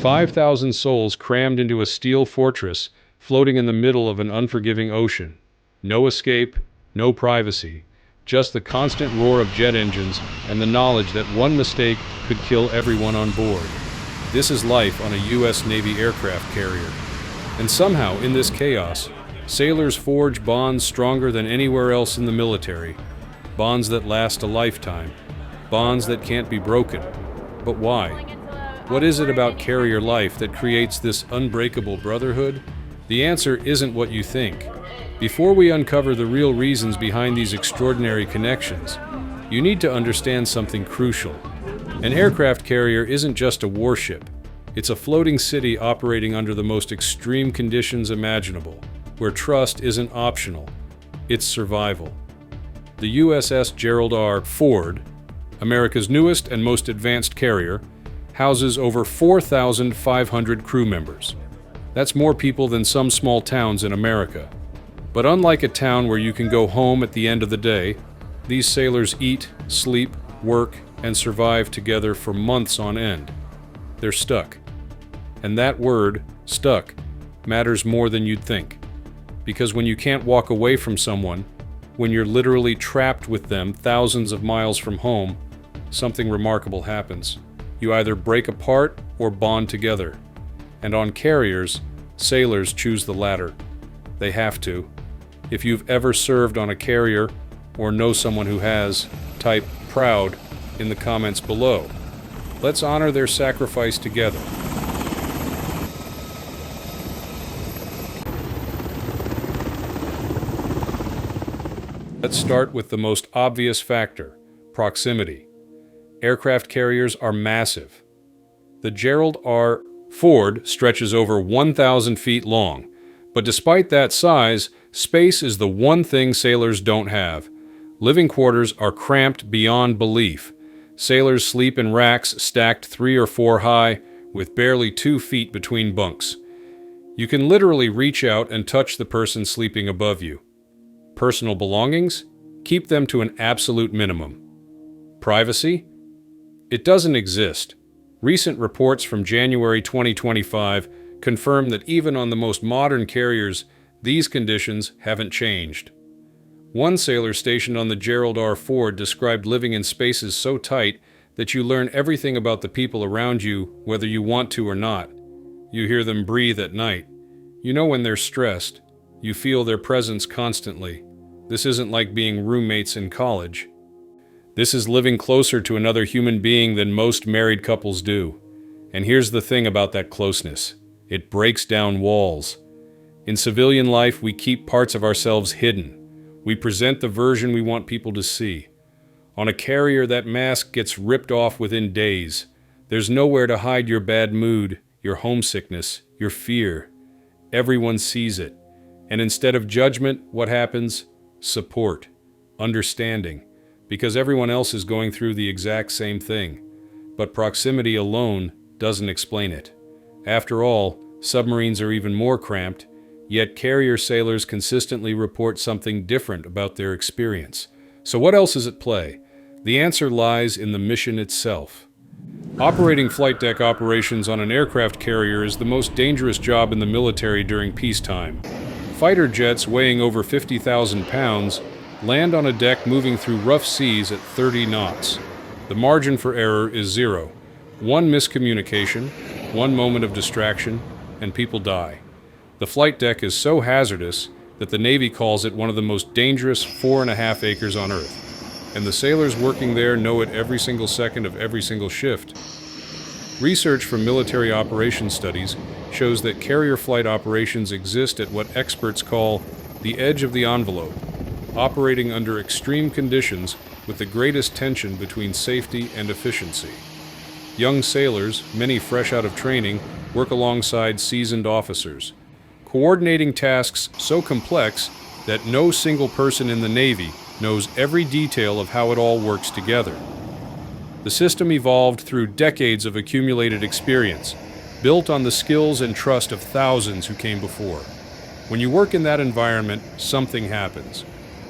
5,000 souls crammed into a steel fortress floating in the middle of an unforgiving ocean. No escape, no privacy, just the constant roar of jet engines and the knowledge that one mistake could kill everyone on board. This is life on a U.S. Navy aircraft carrier. And somehow, in this chaos, sailors forge bonds stronger than anywhere else in the military. Bonds that last a lifetime. Bonds that can't be broken. But why? What is it about carrier life that creates this unbreakable brotherhood? The answer isn't what you think. Before we uncover the real reasons behind these extraordinary connections, you need to understand something crucial. An aircraft carrier isn't just a warship. It's a floating city operating under the most extreme conditions imaginable, where trust isn't optional, it's survival. The USS Gerald R. Ford, America's newest and most advanced carrier, houses over 4,500 crew members. That's more people than some small towns in America. But unlike a town where you can go home at the end of the day, these sailors eat, sleep, work, and survive together for months on end. They're stuck. And that word, stuck, matters more than you'd think. Because when you can't walk away from someone, when you're literally trapped with them thousands of miles from home, something remarkable happens. You either break apart or bond together. And on carriers, sailors choose the latter. They have to. If you've ever served on a carrier or know someone who has, type proud in the comments below. Let's honor their sacrifice together. Let's start with the most obvious factor, proximity. Aircraft carriers are massive. The Gerald R. Ford stretches over 1,000 feet long, but despite that size, space is the one thing sailors don't have. Living quarters are cramped beyond belief. Sailors sleep in racks stacked 3 or 4 high, with barely 2 feet between bunks. You can literally reach out and touch the person sleeping above you. Personal belongings? Keep them to an absolute minimum. Privacy? It doesn't exist. Recent reports from January 2025 confirm that even on the most modern carriers, these conditions haven't changed. One sailor stationed on the Gerald R. Ford described living in spaces so tight that you learn everything about the people around you, whether you want to or not. You hear them breathe at night. You know when they're stressed. You feel their presence constantly. This isn't like being roommates in college. This is living closer to another human being than most married couples do. And here's the thing about that closeness. It breaks down walls. In civilian life, we keep parts of ourselves hidden. We present the version we want people to see. On a carrier, that mask gets ripped off within days. There's nowhere to hide your bad mood, your homesickness, your fear. Everyone sees it. And instead of judgment, what happens? Support. Understanding. Because everyone else is going through the exact same thing. But proximity alone doesn't explain it. After all, submarines are even more cramped, yet carrier sailors consistently report something different about their experience. So what else is at play? The answer lies in the mission itself. Operating flight deck operations on an aircraft carrier is the most dangerous job in the military during peacetime. Fighter jets weighing over 50,000 pounds land on a deck moving through rough seas at 30 knots. The margin for error is 0. One miscommunication, one moment of distraction, and people die. The flight deck is so hazardous that the Navy calls it one of the most dangerous 4.5 acres on Earth. And the sailors working there know it every single second of every single shift. Research from military operations studies shows that carrier flight operations exist at what experts call the edge of the envelope, operating under extreme conditions with the greatest tension between safety and efficiency. Young sailors, many fresh out of training, work alongside seasoned officers, coordinating tasks so complex that no single person in the Navy knows every detail of how it all works together. The system evolved through decades of accumulated experience, built on the skills and trust of thousands who came before. When you work in that environment, something happens.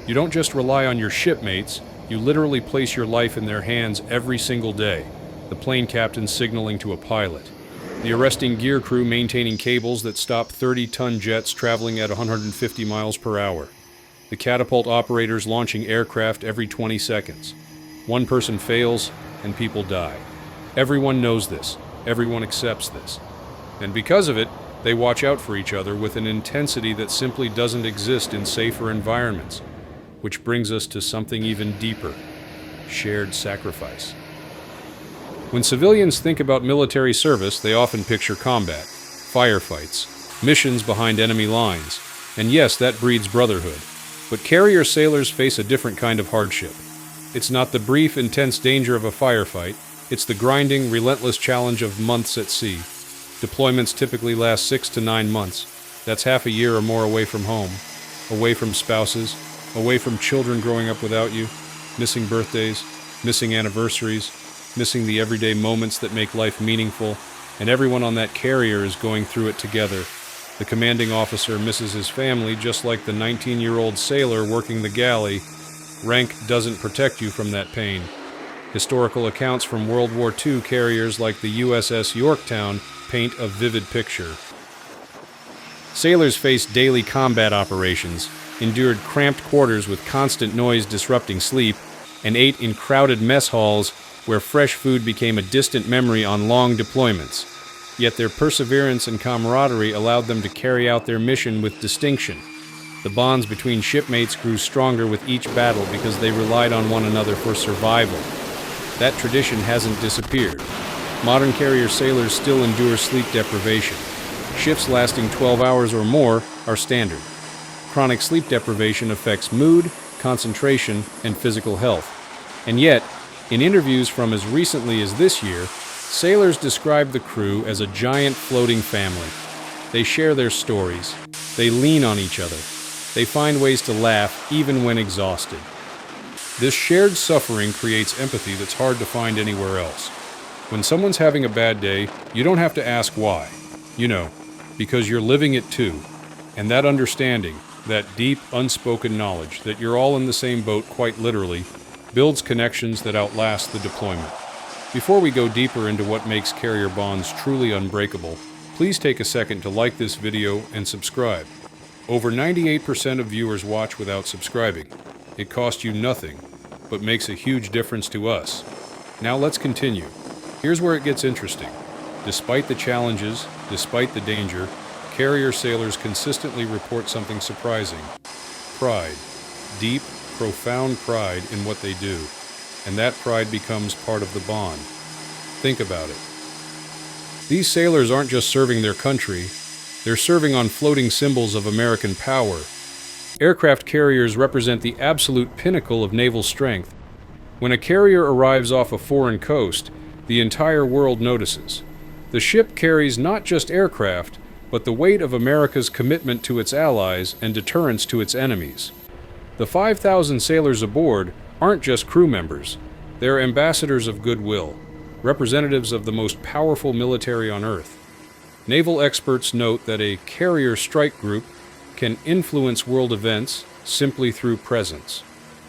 You don't just rely on your shipmates, you literally place your life in their hands every single day, the plane captain signaling to a pilot, The arresting gear crew maintaining cables that stop 30-ton jets traveling at 150 miles per hour. The catapult operators launching aircraft every 20 seconds. One person fails, and people die. Everyone knows this. Everyone accepts this. And because of it, they watch out for each other with an intensity that simply doesn't exist in safer environments. Which brings us to something even deeper: shared sacrifice. When civilians think about military service, they often picture combat, firefights, missions behind enemy lines, and yes, that breeds brotherhood. But carrier sailors face a different kind of hardship. It's not the brief, intense danger of a firefight, it's the grinding, relentless challenge of months at sea. Deployments typically last 6 to 9 months. That's half a year or more away from home, away from spouses, away from children growing up without you, missing birthdays, missing anniversaries, missing the everyday moments that make life meaningful, and everyone on that carrier is going through it together. The commanding officer misses his family just like the 19-year-old sailor working the galley. Rank doesn't protect you from that pain. Historical accounts from World War II carriers like the USS Yorktown paint a vivid picture. Sailors faced daily combat operations, endured cramped quarters with constant noise disrupting sleep, and ate in crowded mess halls where fresh food became a distant memory on long deployments. Yet their perseverance and camaraderie allowed them to carry out their mission with distinction. The bonds between shipmates grew stronger with each battle because they relied on one another for survival. That tradition hasn't disappeared. Modern carrier sailors still endure sleep deprivation. Shifts lasting 12 hours or more are standard. Chronic sleep deprivation affects mood, concentration, and physical health. And yet, in interviews from as recently as this year, sailors describe the crew as a giant floating family. They share their stories. They lean on each other. They find ways to laugh even when exhausted. This shared suffering creates empathy that's hard to find anywhere else. When someone's having a bad day, you don't have to ask why. You know, because you're living it too. And that understanding, that deep, unspoken knowledge that you're all in the same boat quite literally, builds connections that outlast the deployment. Before we go deeper into what makes carrier bonds truly unbreakable, please take a second to like this video and subscribe. Over 98% of viewers watch without subscribing. It costs you nothing, but makes a huge difference to us. Now let's continue. Here's where it gets interesting. Despite the challenges, despite the danger, carrier sailors consistently report something surprising: pride. Deep, profound pride in what they do, and that pride becomes part of the bond. Think about it. These sailors aren't just serving their country, they're serving on floating symbols of American power. Aircraft carriers represent the absolute pinnacle of naval strength. When a carrier arrives off a foreign coast, the entire world notices. The ship carries not just aircraft, but the weight of America's commitment to its allies and deterrence to its enemies. The 5,000 sailors aboard aren't just crew members. They're ambassadors of goodwill, representatives of the most powerful military on Earth. Naval experts note that a carrier strike group can influence world events simply through presence.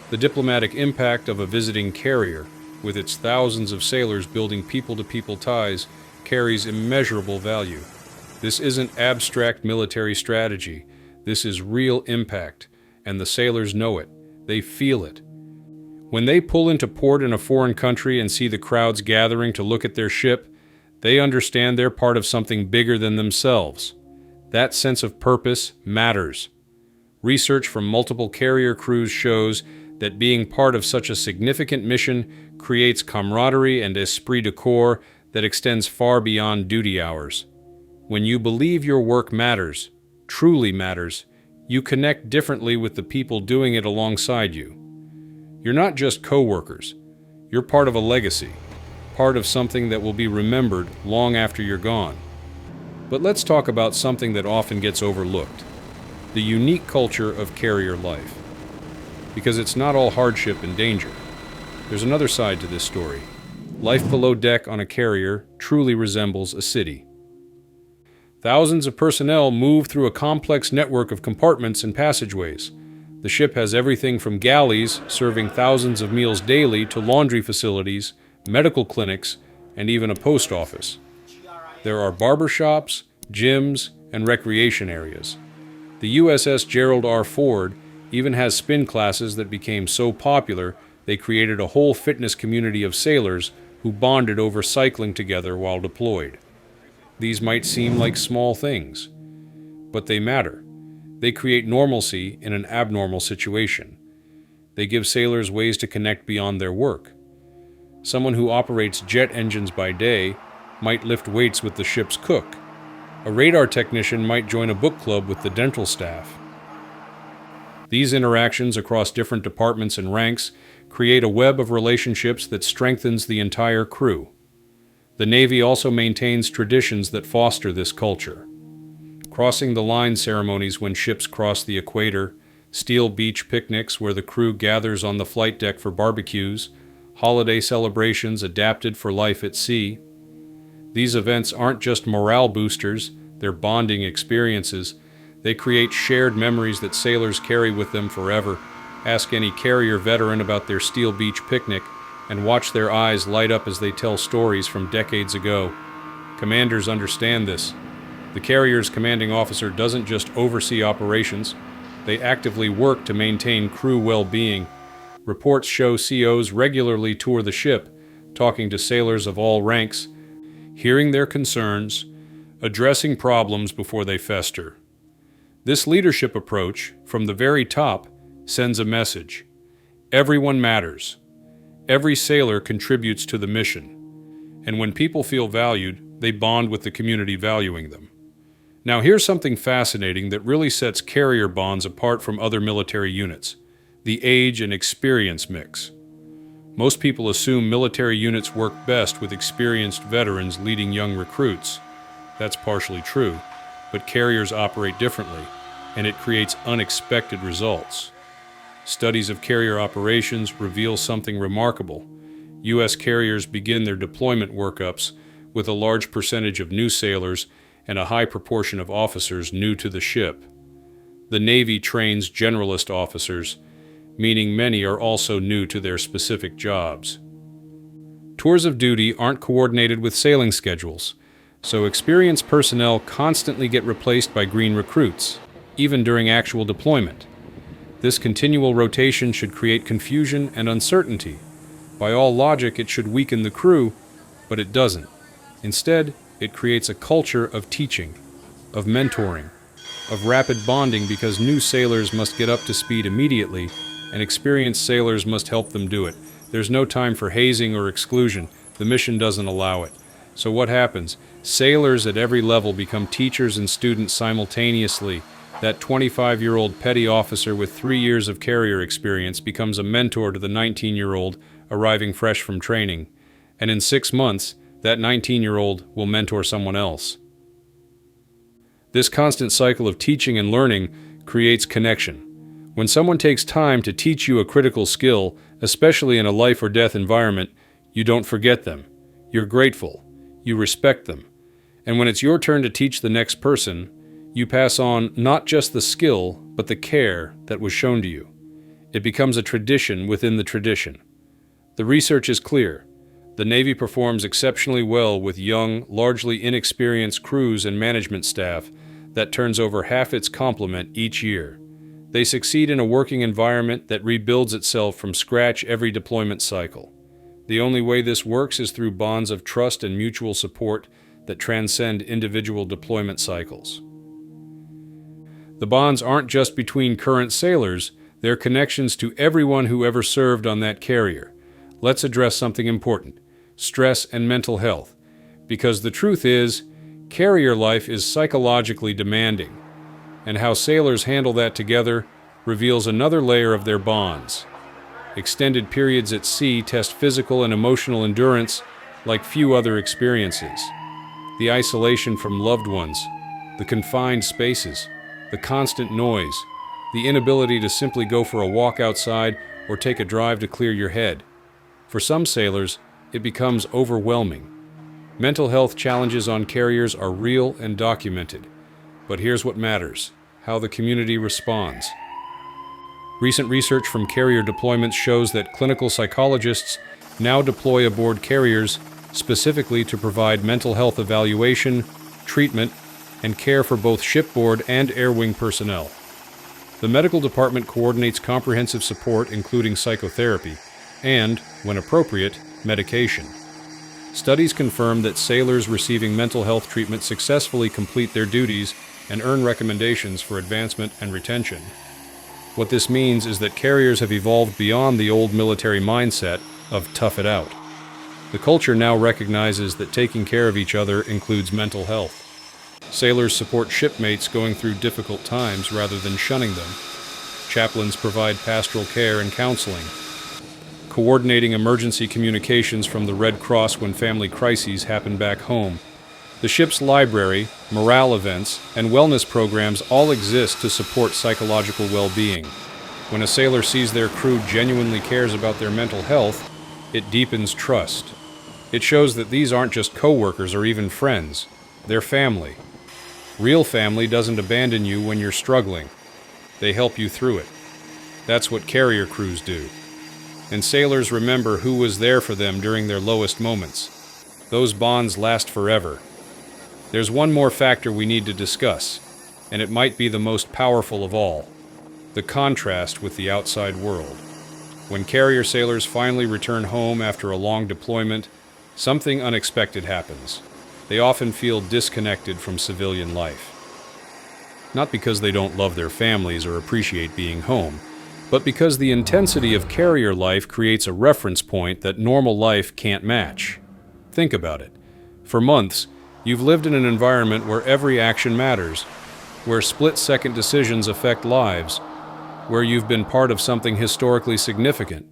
The diplomatic impact of a visiting carrier, with its thousands of sailors building people-to-people ties, carries immeasurable value. This isn't abstract military strategy. This is real impact. And the sailors know it. They feel it. When they pull into port in a foreign country and see the crowds gathering to look at their ship, they understand they're part of something bigger than themselves. That sense of purpose matters. Research from multiple carrier crews shows that being part of such a significant mission creates camaraderie and esprit de corps that extends far beyond duty hours. When you believe your work matters, truly matters, you connect differently with the people doing it alongside you. You're not just co-workers. You're part of a legacy, part of something that will be remembered long after you're gone. But let's talk about something that often gets overlooked: the unique culture of carrier life. Because it's not all hardship and danger. There's another side to this story. Life below deck on a carrier truly resembles a city. Thousands of personnel move through a complex network of compartments and passageways. The ship has everything from galleys serving thousands of meals daily to laundry facilities, medical clinics, and even a post office. There are barbershops, gyms, and recreation areas. The USS Gerald R. Ford even has spin classes that became so popular they created a whole fitness community of sailors who bonded over cycling together while deployed. These might seem like small things, but they matter. They create normalcy in an abnormal situation. They give sailors ways to connect beyond their work. Someone who operates jet engines by day might lift weights with the ship's cook. A radar technician might join a book club with the dental staff. These interactions across different departments and ranks create a web of relationships that strengthens the entire crew. The Navy also maintains traditions that foster this culture. Crossing the line ceremonies when ships cross the equator, steel beach picnics where the crew gathers on the flight deck for barbecues, holiday celebrations adapted for life at sea. These events aren't just morale boosters, they're bonding experiences. They create shared memories that sailors carry with them forever. Ask any carrier veteran about their steel beach picnic, and watch their eyes light up as they tell stories from decades ago. Commanders understand this. The carrier's commanding officer doesn't just oversee operations, they actively work to maintain crew well-being. Reports show COs regularly tour the ship, talking to sailors of all ranks, hearing their concerns, addressing problems before they fester. This leadership approach, from the very top, sends a message. Everyone matters. Every sailor contributes to the mission. And when people feel valued, they bond with the community valuing them. Now here's something fascinating that really sets carrier bonds apart from other military units: the age and experience mix. Most people assume military units work best with experienced veterans leading young recruits. That's partially true, but carriers operate differently, and it creates unexpected results. Studies of carrier operations reveal something remarkable. U.S. carriers begin their deployment workups with a large percentage of new sailors and a high proportion of officers new to the ship. The Navy trains generalist officers, meaning many are also new to their specific jobs. Tours of duty aren't coordinated with sailing schedules, so experienced personnel constantly get replaced by green recruits, even during actual deployment. This continual rotation should create confusion and uncertainty. By all logic, it should weaken the crew, but it doesn't. Instead, it creates a culture of teaching, of mentoring, of rapid bonding because new sailors must get up to speed immediately, and experienced sailors must help them do it. There's no time for hazing or exclusion. The mission doesn't allow it. So what happens? Sailors at every level become teachers and students simultaneously. That 25-year-old petty officer with 3 years of carrier experience becomes a mentor to the 19-year-old arriving fresh from training. And in 6 months, that 19-year-old will mentor someone else. This constant cycle of teaching and learning creates connection. When someone takes time to teach you a critical skill, especially in a life or death environment, you don't forget them. You're grateful. You respect them. And when it's your turn to teach the next person, you pass on not just the skill, but the care that was shown to you. It becomes a tradition within the tradition. The research is clear. The Navy performs exceptionally well with young, largely inexperienced crews and management staff that turns over half its complement each year. They succeed in a working environment that rebuilds itself from scratch every deployment cycle. The only way this works is through bonds of trust and mutual support that transcend individual deployment cycles. The bonds aren't just between current sailors, they're connections to everyone who ever served on that carrier. Let's address something important: stress and mental health. Because the truth is, carrier life is psychologically demanding, and how sailors handle that together reveals another layer of their bonds. Extended periods at sea test physical and emotional endurance like few other experiences. The isolation from loved ones, the confined spaces, the constant noise, the inability to simply go for a walk outside or take a drive to clear your head. For some sailors, it becomes overwhelming. Mental health challenges on carriers are real and documented. But here's what matters: how the community responds. Recent research from carrier deployments shows that clinical psychologists now deploy aboard carriers specifically to provide mental health evaluation, treatment, and care for both shipboard and air wing personnel. The medical department coordinates comprehensive support, including psychotherapy, and, when appropriate, medication. Studies confirm that sailors receiving mental health treatment successfully complete their duties and earn recommendations for advancement and retention. What this means is that carriers have evolved beyond the old military mindset of tough it out. The culture now recognizes that taking care of each other includes mental health. Sailors support shipmates going through difficult times rather than shunning them. Chaplains provide pastoral care and counseling, coordinating emergency communications from the Red Cross when family crises happen back home. The ship's library, morale events, and wellness programs all exist to support psychological well-being. When a sailor sees their crew genuinely cares about their mental health, it deepens trust. It shows that these aren't just co-workers or even friends, they're family. Real family doesn't abandon you when you're struggling. They help you through it. That's what carrier crews do. And sailors remember who was there for them during their lowest moments. Those bonds last forever. There's one more factor we need to discuss, and it might be the most powerful of all: the contrast with the outside world. When carrier sailors finally return home after a long deployment, something unexpected happens. They often feel disconnected from civilian life. Not because they don't love their families or appreciate being home, but because the intensity of carrier life creates a reference point that normal life can't match. Think about it. For months, you've lived in an environment where every action matters, where split-second decisions affect lives, where you've been part of something historically significant.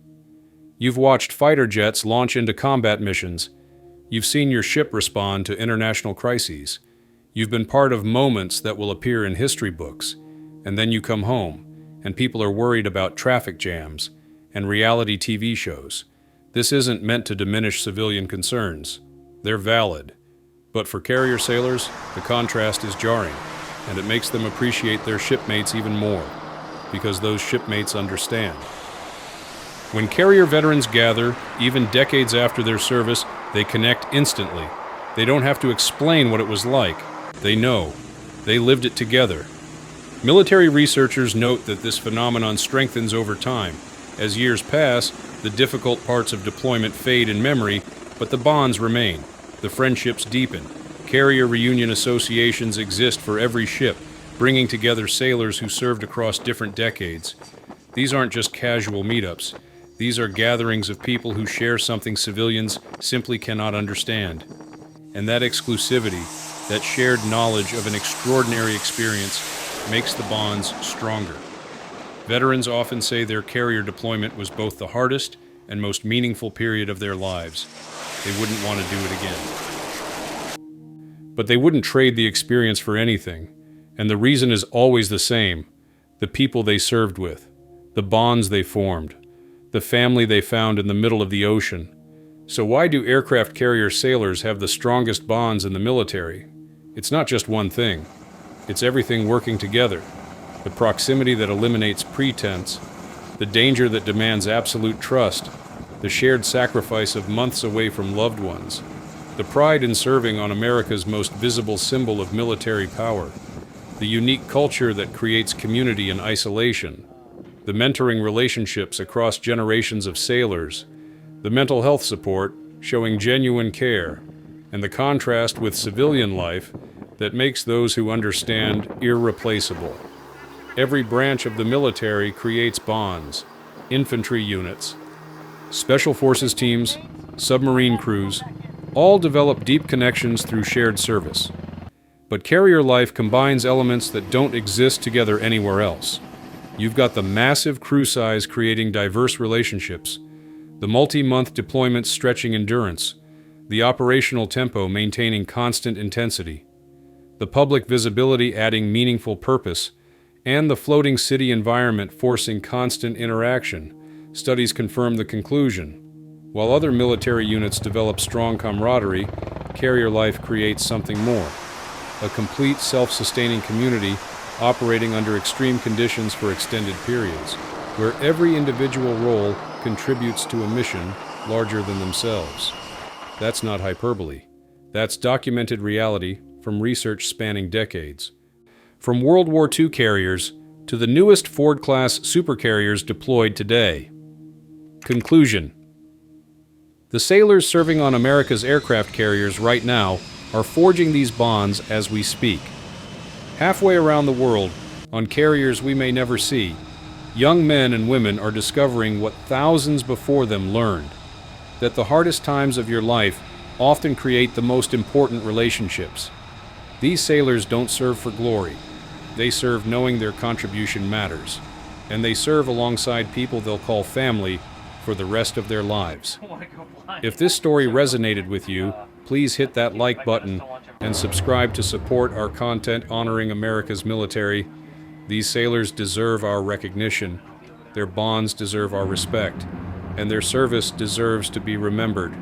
You've watched fighter jets launch into combat missions. You've seen your ship respond to international crises. You've been part of moments that will appear in history books. And then you come home, and people are worried about traffic jams and reality TV shows. This isn't meant to diminish civilian concerns. They're valid. But for carrier sailors, the contrast is jarring, and it makes them appreciate their shipmates even more, because those shipmates understand. When carrier veterans gather, even decades after their service, they connect instantly. They don't have to explain what it was like. They know. They lived it together. Military researchers note that this phenomenon strengthens over time. As years pass, the difficult parts of deployment fade in memory, but the bonds remain. The friendships deepen. Carrier reunion associations exist for every ship, bringing together sailors who served across different decades. These aren't just casual meetups. These are gatherings of people who share something civilians simply cannot understand. And that exclusivity, that shared knowledge of an extraordinary experience, makes the bonds stronger. Veterans often say their carrier deployment was both the hardest and most meaningful period of their lives. They wouldn't want to do it again. But they wouldn't trade the experience for anything, and the reason is always the same: the people they served with, the bonds they formed, the family they found in the middle of the ocean. So why do aircraft carrier sailors have the strongest bonds in the military? It's not just one thing. It's everything working together. The proximity that eliminates pretense, the danger that demands absolute trust, the shared sacrifice of months away from loved ones, the pride in serving on America's most visible symbol of military power, the unique culture that creates community in isolation, the mentoring relationships across generations of sailors, the mental health support showing genuine care, and the contrast with civilian life that makes those who understand irreplaceable. Every branch of the military creates bonds: infantry units, special forces teams, submarine crews, all develop deep connections through shared service. But carrier life combines elements that don't exist together anywhere else. You've got the massive crew size creating diverse relationships, the multi-month deployments stretching endurance, the operational tempo maintaining constant intensity, the public visibility adding meaningful purpose, and the floating city environment forcing constant interaction. Studies confirm the conclusion. While other military units develop strong camaraderie, carrier life creates something more: a complete self-sustaining community operating under extreme conditions for extended periods, where every individual role contributes to a mission larger than themselves. That's not hyperbole. That's documented reality from research spanning decades. From World War II carriers to the newest Ford-class supercarriers deployed today. Conclusion. The sailors serving on America's aircraft carriers right now are forging these bonds as we speak. Halfway around the world, on carriers we may never see, young men and women are discovering what thousands before them learned, that the hardest times of your life often create the most important relationships. These sailors don't serve for glory. They serve knowing their contribution matters, and they serve alongside people they'll call family for the rest of their lives. If this story resonated with you, please hit that like button and subscribe to support our content honoring America's military. These sailors deserve our recognition, their bonds deserve our respect, and their service deserves to be remembered.